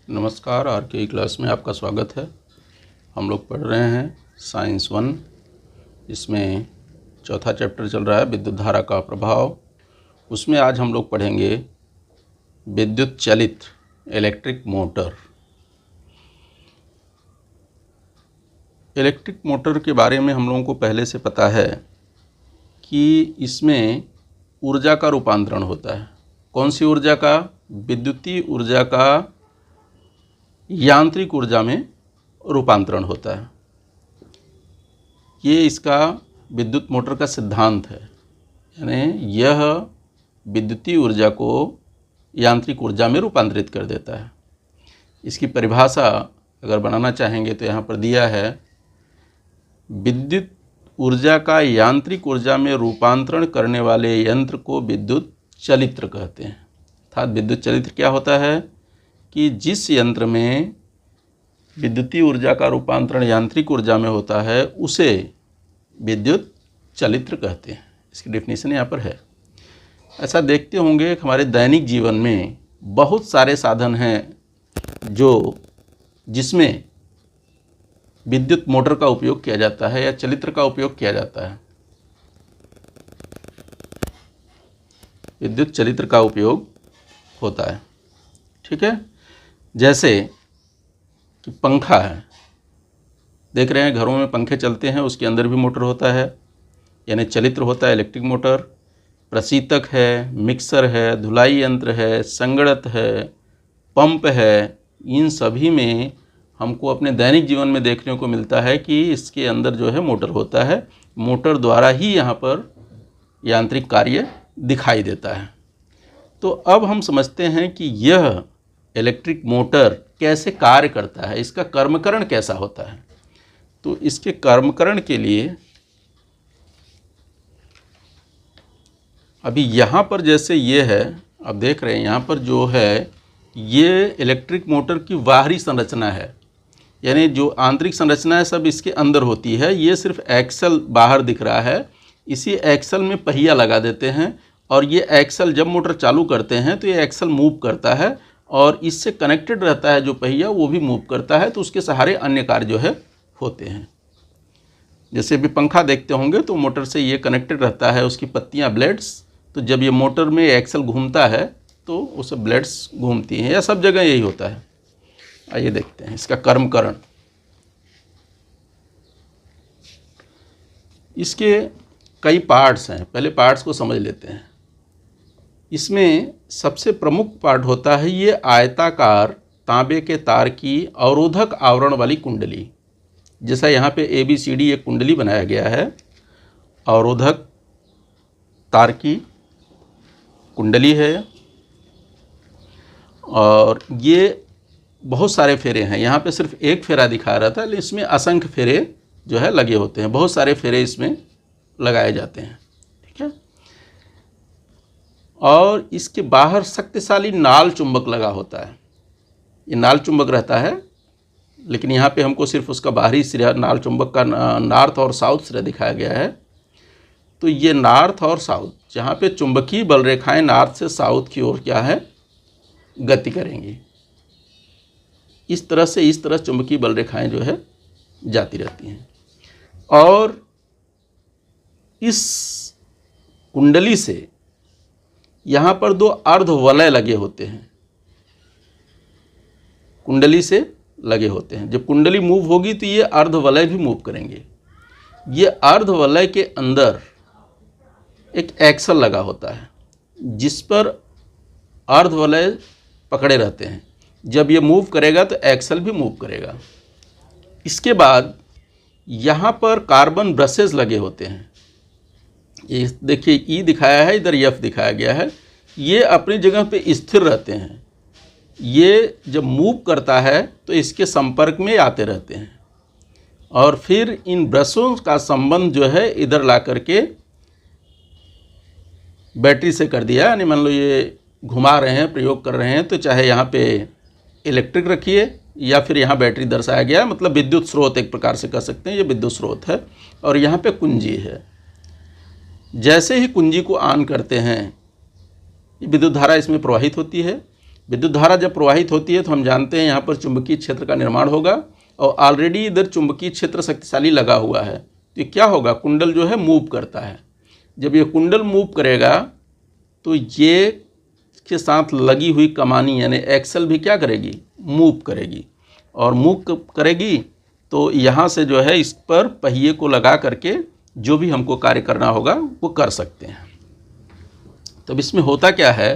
नमस्कार। आर के क्लास में आपका स्वागत है। हम लोग पढ़ रहे हैं साइंस 1, इसमें चौथा चैप्टर चल रहा है विद्युत धारा का प्रभाव। उसमें आज हम लोग पढ़ेंगे विद्युत चलित इलेक्ट्रिक मोटर। इलेक्ट्रिक मोटर के बारे में हम लोगों को पहले से पता है कि इसमें ऊर्जा का रूपांतरण होता है। कौन सी ऊर्जा का? विद्युतीय ऊर्जा का यांत्रिक ऊर्जा में रूपांतरण होता है। ये इसका विद्युत मोटर का सिद्धांत है, यानी यह विद्युतीय ऊर्जा को यांत्रिक ऊर्जा में रूपांतरित कर देता है। इसकी परिभाषा अगर बनाना चाहेंगे तो यहाँ पर दिया है, विद्युत ऊर्जा का यांत्रिक ऊर्जा में रूपांतरण करने वाले यंत्र को विद्युत चलित्र कहते हैं। अर्थात विद्युत चलित्र क्या होता है कि जिस यंत्र में विद्युतीय ऊर्जा का रूपांतरण यांत्रिक ऊर्जा में होता है उसे विद्युत चलित्र कहते हैं। इसकी डेफिनेशन यहाँ पर है। ऐसा देखते होंगे कि हमारे दैनिक जीवन में बहुत सारे साधन हैं जिसमें विद्युत मोटर का उपयोग किया जाता है या चलित्र का उपयोग किया जाता है। विद्युत चलित्र का उपयोग होता है, ठीक है। जैसे कि पंखा है, देख रहे हैं घरों में पंखे चलते हैं, उसके अंदर भी मोटर होता है, यानी चलित्र होता है, इलेक्ट्रिक मोटर। प्रशीतक है, मिक्सर है, धुलाई यंत्र है, संगणक है, पंप है, इन सभी में हमको अपने दैनिक जीवन में देखने को मिलता है कि इसके अंदर जो है मोटर होता है। मोटर द्वारा ही यहाँ पर यांत्रिक कार्य दिखाई देता है। तो अब हम समझते हैं कि यह इलेक्ट्रिक मोटर कैसे कार्य करता है, इसका कर्मकरण कैसा होता है। तो इसके कर्मकरण के लिए अभी यहाँ पर जैसे ये है, अब देख रहे हैं यहाँ पर जो है ये इलेक्ट्रिक मोटर की बाहरी संरचना है, यानी जो आंतरिक संरचना है सब इसके अंदर होती है। ये सिर्फ एक्सल बाहर दिख रहा है। इसी एक्सल में पहिया लगा देते हैं और ये एक्सल जब मोटर चालू करते हैं तो ये एक्सल मूव करता है और इससे कनेक्टेड रहता है जो पहिया, वो भी मूव करता है। तो उसके सहारे अन्य कार्य जो है होते हैं। जैसे भी पंखा देखते होंगे तो मोटर से ये कनेक्टेड रहता है, उसकी पत्तियां, ब्लेड्स। तो जब ये मोटर में एक्सल घूमता है तो उस ब्लेड्स घूमती हैं, या सब जगह यही होता है। आइए देखते हैं इसका कर्मकरण। इसके कई पार्ट्स हैं, पहले पार्ट्स को समझ लेते हैं। इसमें सबसे प्रमुख पार्ट होता है ये आयताकार तांबे के तार की अवरोधक आवरण वाली कुंडली। जैसा यहाँ पे ABCD एक कुंडली बनाया गया है, अवरोधक तार की कुंडली है, और ये बहुत सारे फेरे हैं। यहाँ पे सिर्फ एक फेरा दिखा रहा था, लेकिन इसमें असंख्य फेरे जो है लगे होते हैं, बहुत सारे फेरे इसमें लगाए जाते हैं, ठीक है। और इसके बाहर शक्तिशाली नाल चुंबक लगा होता है। ये नाल चुंबक रहता है, लेकिन यहाँ पे हमको सिर्फ उसका बाहरी सिरा नाल चुंबक का नॉर्थ और साउथ सिरा दिखाया गया है। तो ये नॉर्थ और साउथ, जहाँ पे चुंबकीय बल रेखाएं नॉर्थ से साउथ की ओर क्या है, गति करेंगी। इस तरह से इस तरह चुंबकीय बल रेखाएं जो है जाती रहती हैं। और इस कुंडली से यहाँ पर दो अर्धवलय लगे होते हैं, कुंडली से लगे होते हैं। जब कुंडली मूव होगी तो ये अर्धवलय भी मूव करेंगे। ये अर्धवलय के अंदर एक एक्सल लगा होता है जिस पर अर्धवलय पकड़े रहते हैं। जब ये मूव करेगा तो एक्सल भी मूव करेगा। इसके बाद यहाँ पर कार्बन ब्रशेस लगे होते हैं। ये देखिए E दिखाया है, इधर F दिखाया गया है। ये अपनी जगह पे स्थिर रहते हैं। ये जब मूव करता है तो इसके संपर्क में आते रहते हैं, और फिर इन ब्रशों का संबंध जो है इधर ला करके बैटरी से कर दिया। यानी मान लो ये घुमा रहे हैं, प्रयोग कर रहे हैं, तो चाहे यहाँ पे इलेक्ट्रिक रखिए या फिर यहाँ बैटरी दर्शाया गया है, मतलब विद्युत स्रोत एक प्रकार से कह सकते हैं। ये विद्युत स्रोत है और यहाँ पे कुंजी है। जैसे ही कुंजी को ऑन करते हैं विद्युत धारा इसमें प्रवाहित होती है। विद्युत धारा जब प्रवाहित होती है तो हम जानते हैं यहाँ पर चुंबकीय क्षेत्र का निर्माण होगा और ऑलरेडी इधर चुंबकीय क्षेत्र शक्तिशाली लगा हुआ है। तो क्या होगा, कुंडल जो है मूव करता है। जब ये कुंडल मूव करेगा तो ये के साथ लगी हुई कमानी यानी एक्सल भी क्या करेगी, मूव करेगी। और मूव करेगी तो यहाँ से जो है इस पर पहिए को लगा करके जो भी हमको कार्य करना होगा वो कर सकते हैं। तब इसमें होता क्या है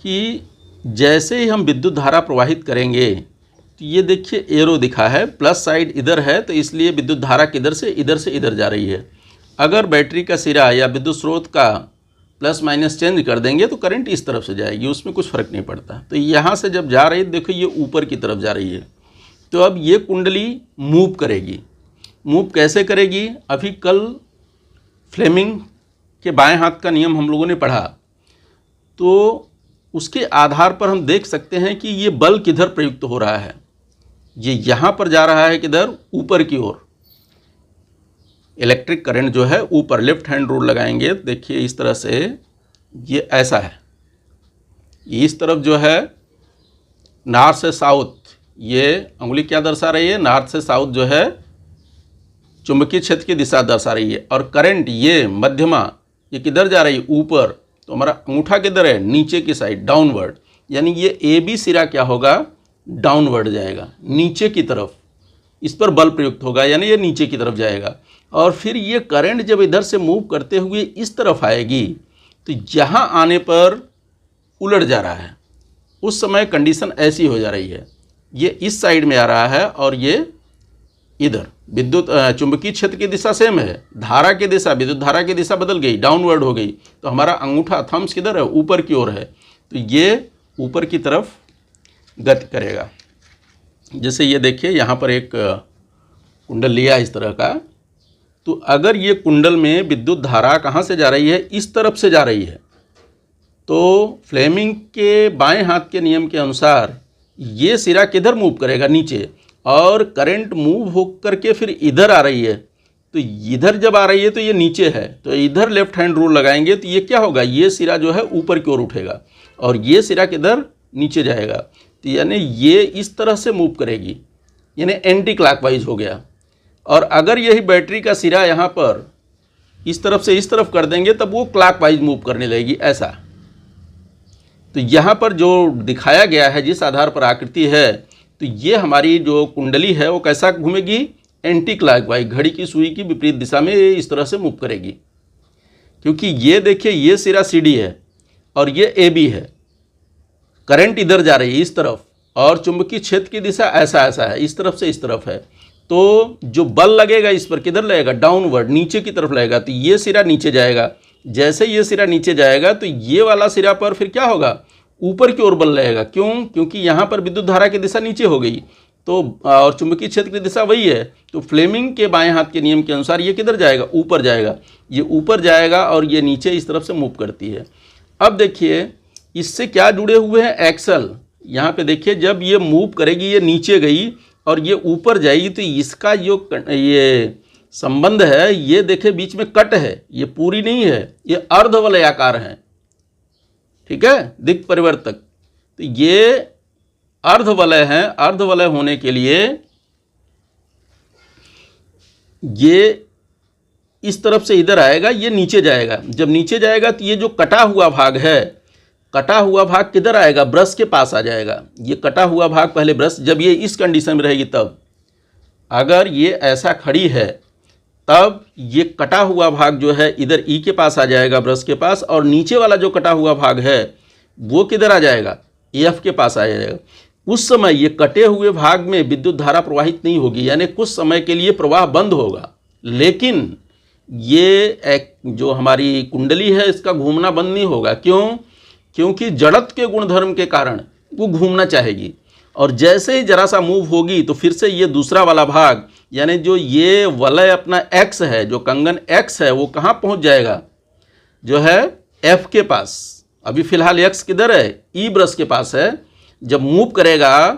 कि जैसे ही हम विद्युत धारा प्रवाहित करेंगे तो ये देखिए एरो दिखा है, प्लस साइड इधर है तो इसलिए विद्युत धारा किधर से इधर जा रही है। अगर बैटरी का सिरा या विद्युत स्रोत का प्लस माइनस चेंज कर देंगे तो करंट इस तरफ से जाएगी, उसमें कुछ फ़र्क नहीं पड़ता। तो यहाँ से जब जा रही है देखो ये ऊपर की तरफ जा रही है, तो अब ये कुंडली मूव करेगी। मूव कैसे करेगी, अभी कल फ्लेमिंग के बाएं हाथ का नियम हम लोगों ने पढ़ा, तो उसके आधार पर हम देख सकते हैं कि ये बल किधर प्रयुक्त हो रहा है। ये यहाँ पर जा रहा है किधर, ऊपर की ओर। इलेक्ट्रिक करंट जो है ऊपर, लेफ्ट हैंड रूल लगाएंगे देखिए इस तरह से, ये ऐसा है। इस तरफ जो है नॉर्थ से साउथ, ये अंगुली क्या दर्शा रही है, नॉर्थ से साउथ जो है चुंबकीय क्षेत्र की दिशा दर्शा रही है। और करंट ये मध्यमा ये किधर जा रही है, ऊपर। तो हमारा अंगूठा किधर है, नीचे की साइड, डाउनवर्ड। यानी ये ए बी सिरा क्या होगा, डाउनवर्ड जाएगा, नीचे की तरफ। इस पर बल प्रयुक्त होगा यानी ये नीचे की तरफ जाएगा। और फिर ये करंट जब इधर से मूव करते हुए इस तरफ आएगी तो यहाँ आने पर उलट जा रहा है। उस समय कंडीशन ऐसी हो जा रही है, ये इस साइड में आ रहा है और ये इधर। विद्युत चुंबकीय क्षेत्र की दिशा सेम है, धारा की दिशा, विद्युत धारा की दिशा बदल गई, डाउनवर्ड हो गई। तो हमारा अंगूठा थम्स किधर है, ऊपर की ओर है, तो ये ऊपर की तरफ गति करेगा। जैसे ये देखिए यहाँ पर एक कुंडल लिया इस तरह का, तो अगर ये कुंडल में विद्युत धारा कहाँ से जा रही है, इस तरफ से जा रही है, तो फ्लेमिंग के बाएं हाथ के नियम के अनुसार ये सिरा किधर मूव करेगा, नीचे। और करंट मूव हो करके फिर इधर आ रही है, तो इधर जब आ रही है तो ये नीचे है, तो इधर लेफ्ट हैंड रूल लगाएंगे तो ये क्या होगा, ये सिरा जो है ऊपर की ओर उठेगा और ये सिरा किधर, नीचे जाएगा। तो यानी ये इस तरह से मूव करेगी, यानी एंटी क्लॉकवाइज हो गया। और अगर यही बैटरी का सिरा यहाँ पर इस तरफ से इस तरफ कर देंगे तब वो क्लॉकवाइज मूव करने लगेगी, ऐसा। तो यहाँ पर जो दिखाया गया है जिस आधार पर आकृति है, तो ये हमारी जो कुंडली है वो कैसा घूमेगी, एंटी क्लॉकवाइज, घड़ी की सुई की विपरीत दिशा में इस तरह से मूव करेगी। क्योंकि ये देखिए ये सिरा CD है और ये AB है, करंट इधर जा रही है इस तरफ और चुंबकीय क्षेत्र की दिशा ऐसा है, इस तरफ से इस तरफ है। तो जो बल लगेगा इस पर किधर लगेगा, डाउनवर्ड, नीचे की तरफ लगेगा। तो ये सिरा नीचे जाएगा, जैसे ये सिरा नीचे जाएगा तो ये वाला सिरा पर फिर क्या होगा, ऊपर की ओर बल लगेगा। क्यों, क्योंकि यहाँ पर विद्युत धारा की दिशा नीचे हो गई, तो और चुंबकीय क्षेत्र की दिशा वही है। तो फ्लेमिंग के बाएं हाथ के नियम के अनुसार ये किधर जाएगा, ऊपर जाएगा। ये ऊपर जाएगा और ये नीचे इस तरफ से मूव करती है। अब देखिए इससे क्या जुड़े हुए हैं, एक्सल। यहाँ पे देखिए जब ये मूव करेगी, ये नीचे गई और ये ऊपर जाएगी, तो इसका जो ये संबंध है, ये देखिए बीच में कट है, ये पूरी नहीं है, ये अर्धवलयाकार है, ठीक है, दिक् परिवर्तक। तो ये अर्धवलय है, अर्धवलय होने के लिए ये इस तरफ से इधर आएगा, ये नीचे जाएगा। जब नीचे जाएगा तो ये जो कटा हुआ भाग है, कटा हुआ भाग किधर आएगा, ब्रश के पास आ जाएगा। ये कटा हुआ भाग पहले ब्रश, जब ये इस कंडीशन में रहेगी तब, अगर ये ऐसा खड़ी है तब ये कटा हुआ भाग जो है इधर E के पास आ जाएगा, ब्रश के पास, और नीचे वाला जो कटा हुआ भाग है वो किधर आ जाएगा, F के पास आ जाएगा। उस समय ये कटे हुए भाग में विद्युत धारा प्रवाहित नहीं होगी, यानी कुछ समय के लिए प्रवाह बंद होगा। लेकिन ये जो हमारी कुंडली है इसका घूमना बंद नहीं होगा। क्यों, क्योंकि जड़त्व के गुणधर्म के कारण वो घूमना चाहेगी, और जैसे ही जरा सा मूव होगी तो फिर से ये दूसरा वाला भाग, यानी जो ये वलय अपना X है, जो कंगन X है, वो कहाँ पहुँच जाएगा, जो है F के पास। अभी फ़िलहाल X किधर है, E ब्रश के पास है। जब मूव करेगा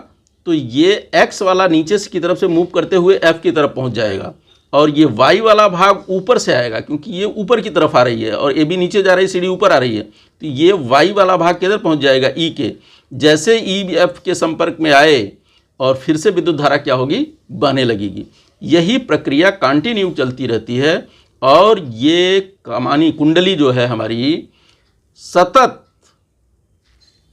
तो ये X वाला नीचे की तरफ से मूव करते हुए F की तरफ पहुँच जाएगा, और ये Y वाला भाग ऊपर से आएगा, क्योंकि ये ऊपर की तरफ आ रही है और AB नीचे जा रही है, CD ऊपर आ रही है, तो ये वाई वाला भाग किधर पहुंच जाएगा, ई के। जैसे ई एफ के संपर्क में आए और फिर से विद्युत धारा क्या होगी, बहने लगेगी। यही प्रक्रिया कंटिन्यू चलती रहती है और ये कमानी कुंडली जो है हमारी सतत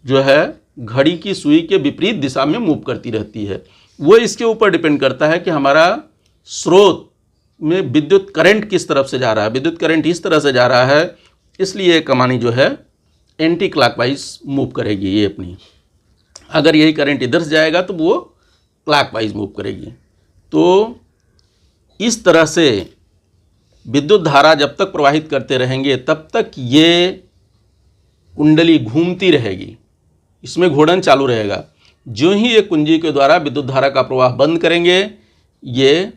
जो है घड़ी की सुई के विपरीत दिशा में मूव करती रहती है। वो इसके ऊपर डिपेंड करता है कि हमारा स्रोत में विद्युत करंट किस तरफ से जा रहा है। विद्युत करंट इस तरह से जा रहा है, इसलिए कमानी जो है एंटी क्लॉकवाइज मूव करेगी ये अपनी। अगर यही करंट इधर से जाएगा तो वो क्लॉकवाइज मूव करेगी। तो इस तरह से विद्युत धारा जब तक प्रवाहित करते रहेंगे तब तक ये कुंडली घूमती रहेगी, इसमें घूर्णन चालू रहेगा। जो ही ये कुंजी के द्वारा विद्युत धारा का प्रवाह बंद करेंगे, ये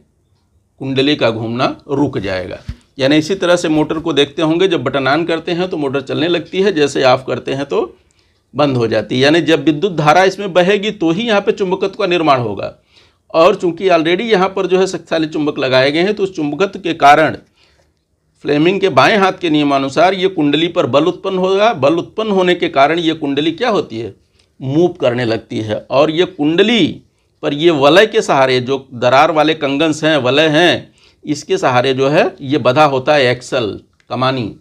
कुंडली का घूमना रुक जाएगा। यानी इसी तरह से मोटर को देखते होंगे, जब बटन ऑन करते हैं तो मोटर चलने लगती है, जैसे ऑफ करते हैं तो बंद हो जाती है। यानी जब विद्युत धारा इसमें बहेगी तो ही यहाँ पे चुंबकत्व का निर्माण होगा। और चूंकि ऑलरेडी यहाँ पर जो है शक्तिशाली चुंबक लगाए गए हैं, तो उस चुंबकत्व के कारण फ्लेमिंग के बाएं हाथ के नियमानुसार ये कुंडली पर बल उत्पन्न होगा। बल उत्पन्न होने के कारण ये कुंडली क्या होती है, मूव करने लगती है। और ये कुंडली पर ये वलय के सहारे, जो दरार वाले कंगन्स हैं, वलय हैं, इसके सहारे जो है ये बधा होता है एक्सल कमानी,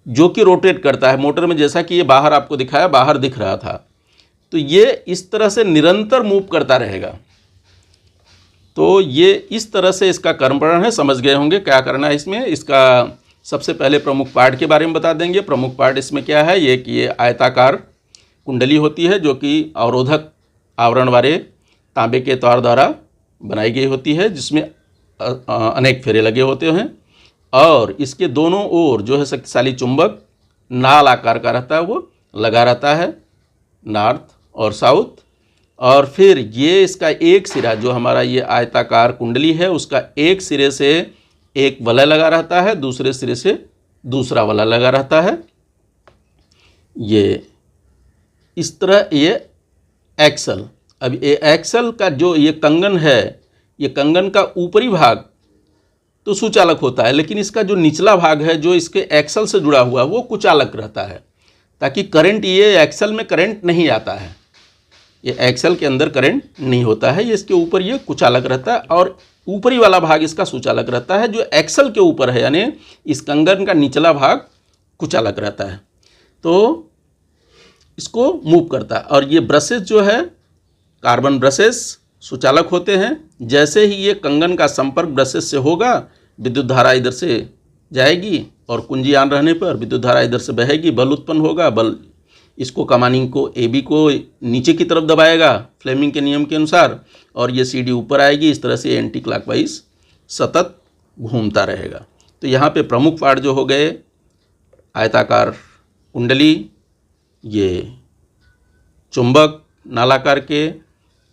जो कि रोटेट करता है मोटर में। जैसा कि ये बाहर आपको दिखाया, बाहर दिख रहा था, तो ये इस तरह से निरंतर मूव करता रहेगा। तो ये इस तरह से इसका कर्मपरण है। समझ गए होंगे क्या करना है इसमें। इसका सबसे पहले प्रमुख पार्ट के बारे में बता देंगे। प्रमुख पार्ट इसमें क्या है, ये कि ये आयताकार कुंडली होती है जो कि अवरोधक आवरण वाले तांबे के तार द्वारा बनाई गई होती है, जिसमें अनेक फेरे लगे होते हैं। और इसके दोनों ओर जो है शक्तिशाली चुंबक नाल आकार का रहता है, वो लगा रहता है, नॉर्थ और साउथ। और फिर ये इसका एक सिरा, जो हमारा ये आयताकार कुंडली है, उसका एक सिरे से एक वलय लगा रहता है, दूसरे सिरे से दूसरा वलय लगा रहता है। ये इस तरह ये एक्सल। अब ये एक्सल का जो ये कंगन है, ये कंगन का ऊपरी भाग तो सुचालक होता है, लेकिन इसका जो निचला भाग है जो इसके एक्सल से जुड़ा हुआ, वो कुचालक रहता है, ताकि करंट, ये एक्सल में करंट नहीं आता है, ये एक्सल के अंदर करंट नहीं होता है, ये इसके ऊपर ये कुचालक रहता है। और ऊपरी वाला भाग इसका सुचालक रहता है, जो एक्सल के ऊपर है, यानी इस कंगन का निचला भाग कुचालक रहता है, तो इसको मूव करता है। और ये ब्रशेस जो है, कार्बन ब्रशेस सुचालक होते हैं। जैसे ही ये कंगन का संपर्क ब्रशेस से होगा, विद्युत धारा इधर से जाएगी और कुंजी ऑन रहने पर विद्युत धारा इधर से बहेगी, बल उत्पन्न होगा। बल इसको कमानी को, AB को नीचे की तरफ दबाएगा फ्लेमिंग के नियम के अनुसार, और ये CD ऊपर आएगी। इस तरह से एंटी क्लॉकवाइज सतत घूमता रहेगा। तो यहाँ पे प्रमुख पार्ट जो हो गए, आयताकार कुंडली, ये चुंबक नालाकार के,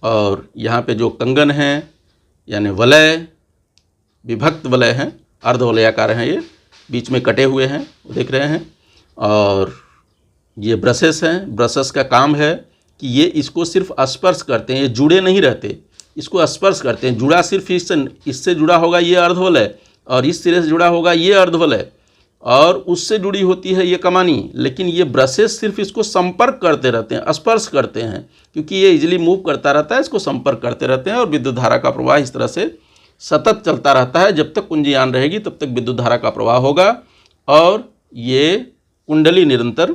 और यहाँ पे जो कंगन हैं यानी वलय, विभक्त वलय हैं, अर्धवलयाकार हैं, ये बीच में कटे हुए हैं, देख रहे हैं। और ये ब्रशेस हैं। ब्रशेस का काम है कि ये इसको सिर्फ स्पर्श करते हैं, ये जुड़े नहीं रहते, इसको स्पर्श करते हैं। जुड़ा सिर्फ इससे जुड़ा होगा ये अर्धवलय, और इस सिरे से जुड़ा होगा ये अर्धवलय, और उससे जुड़ी होती है ये कमानी। लेकिन ये ब्रशेस सिर्फ इसको संपर्क करते रहते हैं, स्पर्श करते हैं, क्योंकि ये इजीली मूव करता रहता है, इसको संपर्क करते रहते हैं। और विद्युत धारा का प्रवाह इस तरह से सतत चलता रहता है। जब तक कुंजी ऑन रहेगी तब तक विद्युत धारा का प्रवाह होगा, और ये कुंडली निरंतर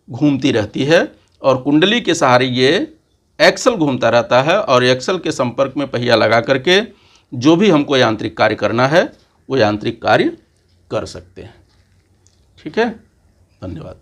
घूमती रहती है। और कुंडली के सहारे ये एक्सल घूमता रहता है, और एक्सल के संपर्क में पहिया लगा करके जो भी हमको यांत्रिक कार्य करना है वो यांत्रिक कार्य कर सकते हैं। ठीक है, धन्यवाद।